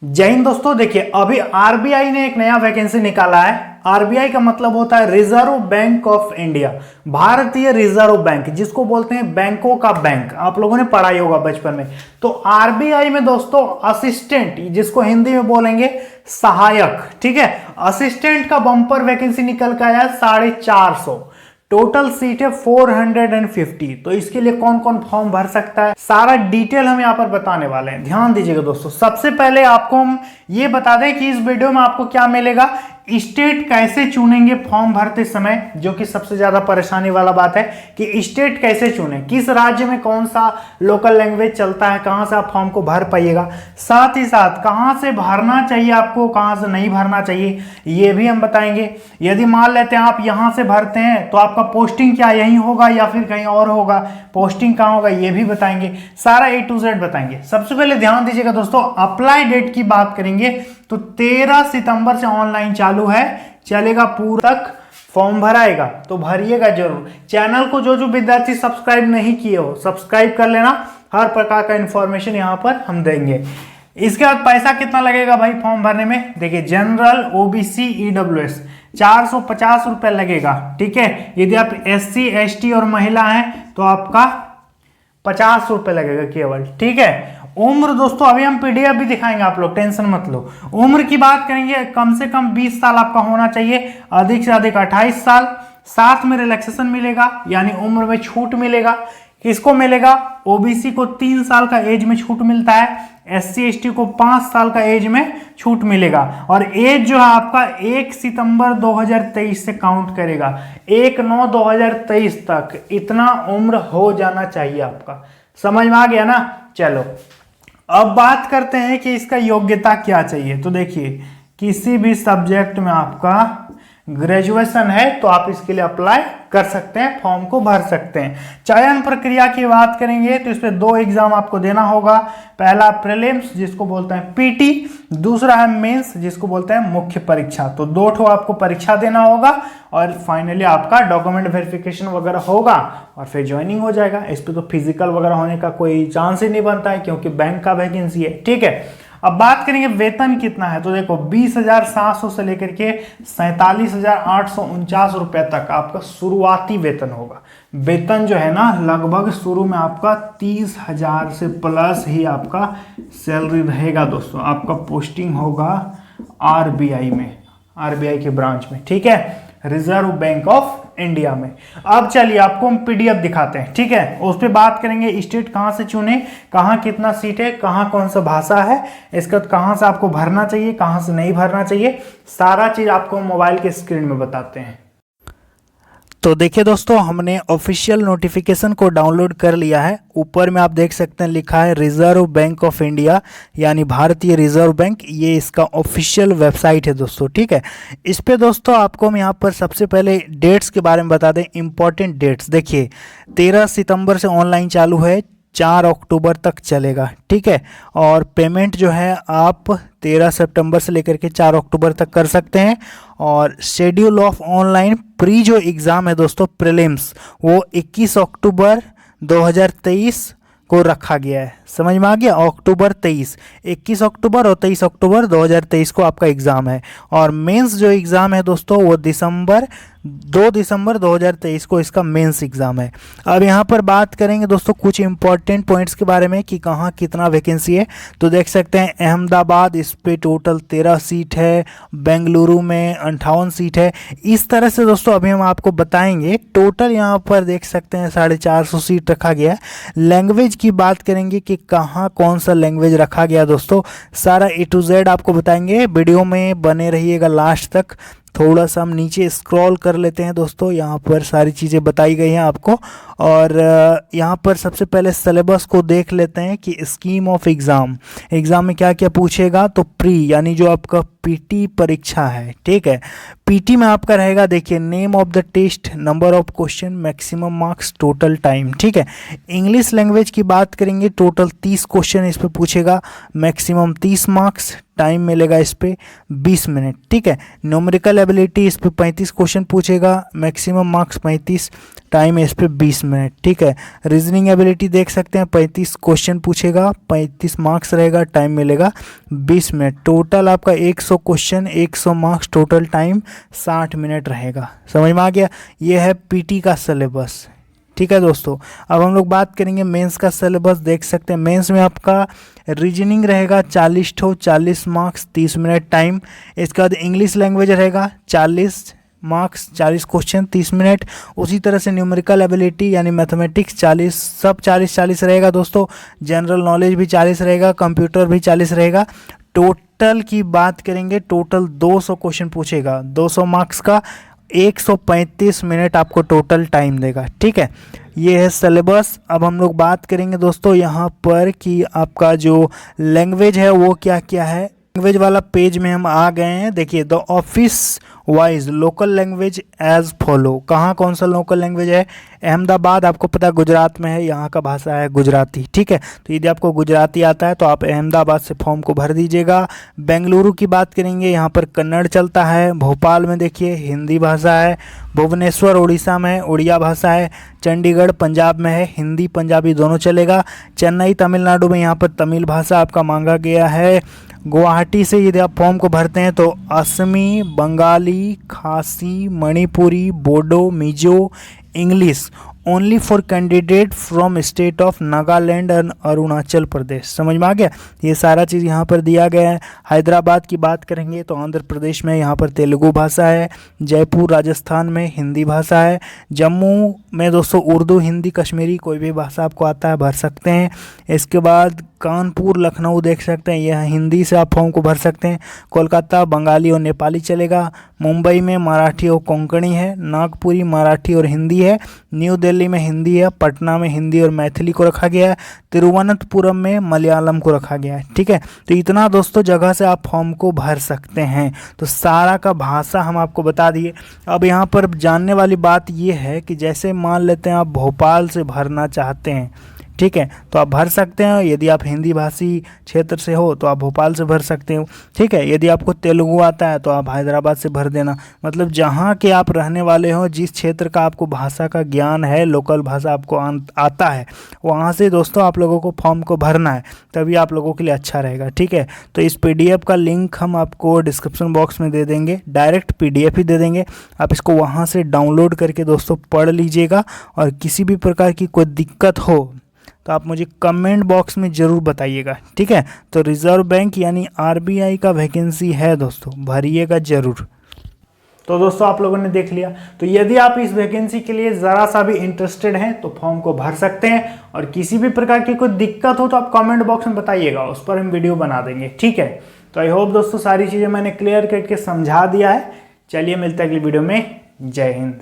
जय हिंद दोस्तों। देखिए अभी आरबीआई ने एक नया वैकेंसी निकाला है। आरबीआई का मतलब होता है रिजर्व बैंक ऑफ इंडिया, भारतीय रिजर्व बैंक, जिसको बोलते हैं बैंकों का बैंक। आप लोगों ने पढ़ा ही होगा बचपन में। तो आरबीआई में दोस्तों असिस्टेंट, जिसको हिंदी में बोलेंगे सहायक, ठीक है, असिस्टेंट का बम्पर वैकेंसी निकल के आया 450। टोटल सीट है 450। तो इसके लिए कौन कौन फॉर्म भर सकता है, सारा डिटेल हम यहाँ पर बताने वाले हैं। ध्यान दीजिएगा दोस्तों। सबसे पहले आपको हम ये बता दें कि इस वीडियो में आपको क्या मिलेगा, स्टेट कैसे चुनेंगे फॉर्म भरते समय, जो कि सबसे ज्यादा परेशानी वाला बात है कि स्टेट कैसे चुने, किस राज्य में कौन सा लोकल लैंग्वेज चलता है, कहां से आप फॉर्म को भर पाइएगा, साथ ही साथ कहां से भरना चाहिए आपको, कहां से नहीं भरना चाहिए, ये भी हम बताएंगे। यदि मान लेते हैं आप यहां से भरते हैं तो आपका पोस्टिंग क्या यहीं होगा या फिर कहीं और होगा, पोस्टिंग कहां होगा ये भी बताएंगे, सारा A to Z बताएंगे। सबसे पहले ध्यान दीजिएगा दोस्तों, अप्लाई डेट की बात करेंगे तो 13 सितंबर से ऑनलाइन चालू है, चलेगा पूरा तक, फॉर्म भराएगा तो भरिएगा जरूर। चैनल को जो विद्यार्थी सब्सक्राइब नहीं किए हो सब्सक्राइब कर लेना, हर प्रकार का इंफॉर्मेशन यहाँ पर हम देंगे। इसके बाद पैसा कितना लगेगा भाई फॉर्म भरने में, देखिए जनरल, ओबीसी, ईडब्ल्यूएस 450 रुपये लगेगा, ठीक है। यदि आप SC ST और महिला हैं तो आपका 50 रुपये लगेगा केवल, ठीक है। उम्र दोस्तों अभी हम PDF भी दिखाएंगे, आप लोग टेंशन मत लो। उम्र की बात करेंगे, कम से कम 20 साल आपका होना चाहिए, अधिक से अधिक 28 साल। साथ में रिलैक्सेशन मिलेगा, यानी उम्र में छूट मिलेगा। किसको मिलेगा, ओबीसी को 3 साल का एज में छूट मिलता है, SC ST को 5 साल का एज में छूट मिलेगा। और एज जो है आपका 1 सितंबर 2023 से काउंट करेगा, 1/9/2023 तक इतना उम्र हो जाना चाहिए आपका। समझ में आ गया ना। चलो अब बात करते हैं कि इसका योग्यता क्या चाहिए। तो देखिए किसी भी सब्जेक्ट में आपका ग्रेजुएशन है तो आप इसके लिए अप्लाई कर सकते हैं, फॉर्म को भर सकते हैं। चयन प्रक्रिया की बात करेंगे तो इसमें 2 एग्जाम आपको देना होगा। पहला प्रीलिम्स जिसको बोलते हैं PT, दूसरा है मेंस जिसको बोलते हैं मुख्य परीक्षा। तो 2 ठो आपको परीक्षा देना होगा और फाइनली आपका डॉक्यूमेंट वेरिफिकेशन वगैरह होगा और फिर ज्वाइनिंग हो जाएगा। इस पर तो फिजिकल वगैरह होने का कोई चांस ही नहीं बनता है क्योंकि बैंक का वैकेंसी है, ठीक है। अब बात करेंगे वेतन कितना है, तो देखो 20,700 से लेकर के 47,849 रुपए तक आपका शुरुआती वेतन होगा। वेतन जो है ना लगभग शुरू में आपका 30,000 से प्लस ही आपका सैलरी रहेगा दोस्तों। आपका पोस्टिंग होगा आरबीआई में, आरबीआई के ब्रांच में, ठीक है, रिजर्व बैंक ऑफ इंडिया में। अब चलिए आपको हम PDF दिखाते हैं, ठीक है। उस पर बात करेंगे स्टेट कहाँ से चुने, कहाँ कितना सीट है, कहाँ कौन सा भाषा है, इसका कहाँ से आपको भरना चाहिए, कहाँ से नहीं भरना चाहिए, सारा चीज आपको मोबाइल के स्क्रीन में बताते हैं। तो देखिए दोस्तों, हमने ऑफिशियल नोटिफिकेशन को डाउनलोड कर लिया है। ऊपर में आप देख सकते हैं लिखा है रिजर्व बैंक ऑफ इंडिया, यानी भारतीय रिजर्व बैंक। ये इसका ऑफिशियल वेबसाइट है दोस्तों, ठीक है। इस पे दोस्तों आपको हम यहाँ पर सबसे पहले डेट्स के बारे में बता दें, इंपॉर्टेंट डेट्स। देखिए 13 सितंबर से ऑनलाइन चालू है, 4 अक्टूबर तक चलेगा, ठीक है। और पेमेंट जो है आप 13 सितंबर से लेकर के 4 अक्टूबर तक कर सकते हैं। और शेड्यूल ऑफ ऑनलाइन प्री जो एग्ज़ाम है दोस्तों प्रीलिम्स, वो 21 अक्टूबर 2023 को रखा गया है। समझ में आ गया, अक्टूबर 23, 21 अक्टूबर और 23 अक्टूबर 2023 को आपका एग्ज़ाम है। और मेंस जो एग्ज़ाम है दोस्तों वो 2 दिसंबर 2023 को इसका मेंस एग्ज़ाम है। अब यहाँ पर बात करेंगे दोस्तों कुछ इंपॉर्टेंट पॉइंट्स के बारे में कि कहाँ कितना वैकेंसी है। तो देख सकते हैं अहमदाबाद, इस पे टोटल 13 सीट है, बेंगलुरु में 58 सीट है। इस तरह से दोस्तों अभी हम आपको बताएंगे। टोटल यहाँ पर देख सकते हैं 450 सीट रखा गया है। लैंग्वेज की बात करेंगे कि कहाँ कौन सा लैंग्वेज रखा गया दोस्तों, सारा A to Z आपको बताएंगे। वीडियो में बने रहिएगा लास्ट तक। थोड़ा सा हम नीचे स्क्रॉल कर लेते हैं दोस्तों, यहाँ पर सारी चीज़ें बताई गई हैं आपको। और यहाँ पर सबसे पहले सिलेबस को देख लेते हैं कि स्कीम ऑफ एग्ज़ाम में क्या क्या पूछेगा। तो प्री यानी जो आपका पीटी परीक्षा है, ठीक है। पीटी में आपका रहेगा, देखिए, name of the test, number of question, maximum marks, total time, ठीक है। इंग्लिश लैंग्वेज की बात करेंगे, टोटल 30 क्वेश्चन इस पे पूछेगा, मैक्सिमम 30 मार्क्स, टाइम मिलेगा इस पे 20 मिनट, ठीक है। न्यूमेरिकल एबिलिटी इस पे 35 क्वेश्चन पूछेगा, मैक्सिमम मार्क्स 35, टाइम इस पे 20 मिनट, ठीक है। रीजनिंग एबिलिटी देख सकते हैं, 35 क्वेश्चन पूछेगा, 35 मार्क्स रहेगा, टाइम मिलेगा 20 मिनट। टोटल आपका 100 question, 100 marks, total time 60 minute रहेगा। समझ में आ गया? ये है पीटी का सिलेबस, ठीक है दोस्तों। अब हम लोग बात करेंगे मेंस का सिलेबस। देख सकते हैं मेंस में आपका रीजनिंग रहेगा 40 मार्क्स, 30 मिनट टाइम। इसके बाद इंग्लिश लैंग्वेज रहेगा 40 मार्क्स, 40 क्वेश्चन, 30 मिनट। उसी तरह से न्यूमेरिकल एबिलिटी यानी मैथमेटिक्स 40, सब 40 रहेगा दोस्तों। जनरल नॉलेज भी 40 रहेगा, कंप्यूटर भी 40 रहेगा। टोटल की बात करेंगे, टोटल 200 क्वेश्चन पूछेगा, 200 मार्क्स का, 135 मिनट आपको टोटल टाइम देगा, ठीक है। ये है सिलेबस। अब हम लोग बात करेंगे दोस्तों यहाँ पर कि आपका जो लैंग्वेज है वो क्या क्या है। लैंग्वेज वाला पेज में हम आ गए हैं। देखिए, the office wise local language as follow. कहाँ कौन सा लोकल लैंग्वेज है? अहमदाबाद, आपको पता है गुजरात में है, यहाँ का भाषा है गुजराती, ठीक है। तो यदि आपको गुजराती आता है तो आप अहमदाबाद से फॉर्म को भर दीजिएगा। बेंगलुरु की बात करेंगे, यहाँ पर कन्नड़ चलता है। भोपाल में देखिए हिंदी भाषा है। भुवनेश्वर उड़ीसा में उड़िया भाषा है। चंडीगढ़ पंजाब में है, हिंदी पंजाबी दोनों चलेगा। चेन्नई तमिलनाडु में यहाँ पर तमिल भाषा आपका मांगा गया है। गुवाहाटी से यदि आप फॉर्म को भरते हैं तो Asami, Bengali, Khasi, Manipuri, Bodo, Mizo, English only for candidate from state of Nagaland and Arunachal Pradesh. समझ में आ गया? ये सारा चीज़ यहाँ पर दिया गया है। हैदराबाद की बात करेंगे तो आंध्र प्रदेश में यहाँ पर तेलुगु भाषा है। जयपुर राजस्थान में हिंदी भाषा है। जम्मू में दोस्तों उर्दू, हिंदी, कश्मीरी, कोई भी भाषा आपको आता है भर सकते हैं। इसके बाद कानपुर, लखनऊ देख सकते हैं, यह हिंदी से आप फॉर्म को भर सकते हैं। कोलकाता बंगाली और नेपाली चलेगा। मुंबई में मराठी और कोंकणी है। नागपुरी मराठी और हिंदी है। न्यू दिल्ली में हिंदी है। पटना में हिंदी और मैथिली को रखा गया है। तिरुवनंतपुरम में मलयालम को रखा गया है, ठीक है। तो इतना दोस्तों जगह से आप फॉर्म को भर सकते हैं। तो सारा का भाषा हम आपको बता दिए। अब यहाँ पर जानने वाली बात ये है कि जैसे मान लेते हैं आप भोपाल से भरना चाहते हैं, ठीक है, तो आप भर सकते हैं। यदि आप हिंदी भाषी क्षेत्र से हो तो आप भोपाल से भर सकते हो, ठीक है। यदि आपको तेलुगु आता है तो आप हैदराबाद से भर देना। मतलब जहाँ के आप रहने वाले हो, जिस क्षेत्र का आपको भाषा का ज्ञान है, लोकल भाषा आपको आता है, वहाँ से दोस्तों आप लोगों को फॉर्म को भरना है, तभी आप लोगों के लिए अच्छा रहेगा, ठीक है। तो इस PDF का लिंक हम आपको डिस्क्रिप्शन बॉक्स में दे देंगे, डायरेक्ट PDF ही दे देंगे। आप इसको वहाँ से डाउनलोड करके दोस्तों पढ़ लीजिएगा। और किसी भी प्रकार की कोई दिक्कत हो तो आप मुझे कमेंट बॉक्स में ज़रूर बताइएगा, ठीक है। तो रिजर्व बैंक यानी RBI का वैकेंसी है दोस्तों, भरिएगा ज़रूर। तो दोस्तों आप लोगों ने देख लिया। तो यदि आप इस वैकेंसी के लिए ज़रा सा भी इंटरेस्टेड हैं तो फॉर्म को भर सकते हैं। और किसी भी प्रकार की कोई दिक्कत हो तो आप कमेंट बॉक्स में बताइएगा, उस पर हम वीडियो बना देंगे, ठीक है। तो आई होप दोस्तों सारी चीज़ें मैंने क्लियर करके समझा दिया है। चलिए मिलते हैं अगली वीडियो में। जय हिंद।